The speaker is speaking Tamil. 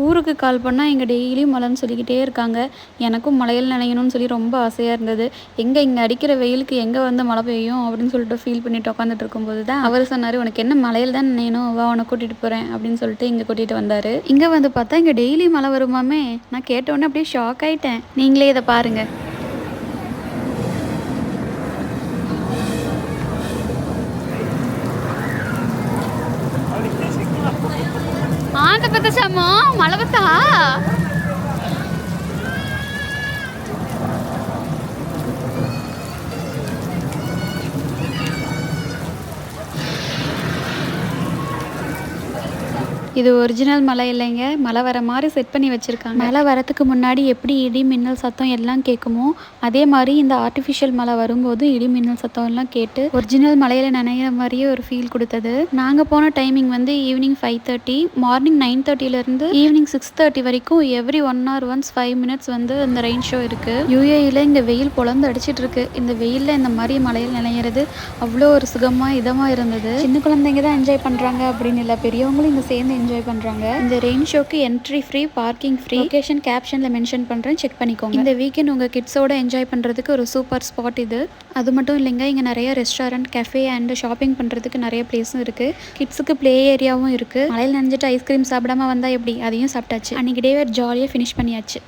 ஊருக்கு கால் பண்ணால் இங்கே டெய்லியும் மழைன்னு சொல்லிக்கிட்டே இருக்காங்க. எனக்கும் மழையில் நனையணும்னு சொல்லி ரொம்ப ஆசையாக இருந்தது. இங்கே அடிக்கிற வெயிலுக்கு எங்கே வந்து மழை பெய்யும் அப்படின்னு சொல்லிட்டு ஃபீல் பண்ணிட்டு உட்காந்துட்டு இருக்கும்போது தான் அவர் சொன்னார், உனக்கு என்ன மழையில் தான் நனையணும், வா உன்னை கூட்டிகிட்டு போகிறேன் அப்படின்னு சொல்லிட்டு இங்கே கூட்டிகிட்டு வந்தார். இங்கே வந்து பார்த்தா இங்கே டெய்லி மழை வருமாமே. நான் கேட்டோன்னே அப்படியே ஷாக் ஆகிட்டேன். நீங்களே இதை பாருங்கள். ஆண்ட பத்த சாமோ மழை பத்தா இது ஒரிஜினல் மழை இல்லைங்க. மழை வர மாதிரி செட் பண்ணி வச்சுருக்காங்க. மழை வரத்துக்கு முன்னாடி எப்படி இடி மின்னல் சத்தம் எல்லாம் கேட்குமோ அதே மாதிரி இந்த ஆர்டிஃபிஷியல் மழை வரும்போது இடி மின்னல் சத்தம் எல்லாம் கேட்டு ஒரிஜினல் மழையில் நனைகிற மாதிரியே ஒரு ஃபீல் கொடுத்தது. நாங்கள் போன டைமிங் வந்து ஈவினிங் 5:30, மார்னிங் 9:30லேருந்து ஈவினிங் 6:30 வரைக்கும் எவ்ரி 1 hour once 5 minutes வந்து இந்த ரெயின் ஷோ இருக்குது. யூஏயில் இங்கே வெயில் பொழந்து அடிச்சிட்டு இருக்கு. இந்த வெயிலில் இந்த மாதிரி மழையில் நனைகிறது அவ்வளோ ஒரு சுகமாக இதமாக இருந்தது. சின்ன குழந்தைங்க தான் என்ஜாய் பண்ணுறாங்க அப்படின்னு இல்லை, பெரியவங்களும் இங்கே சேர்ந்து என்ஜாய் பண்ணுறாங்க. இந்த ரெயின் ஷோக்கு entry free, parking free. Location கேப்ஷனில் மென்ஷன் பண்ணுறேன், செக் பண்ணிக்கோங்க. இந்த வீக்கெண்ட் உங்கள் கிட்ஸோட என்ஜாய் பண்ணுறதுக்கு ஒரு சூப்பர் ஸ்பாட் இது. அது மட்டும் இல்லைங்க, இங்கே நிறைய ரெஸ்டாரண்ட், கஃபே அண்ட் ஷாப்பிங் பண்ணுறதுக்கு நிறைய பிளேஸும் இருக்குது. கிட்ஸுக்கு ப்ளே ஏரியாவும் இருக்குது. மழையில் நனைஞ்சிட்டு ஐஸ்கிரீம் சாப்பிடாம வந்தால் எப்படி, அதையும் சாப்பிட்டாச்சு. அன்றைக்கி டேவே ஜாலியாக ஃபினிஷ் பண்ணியாச்சு.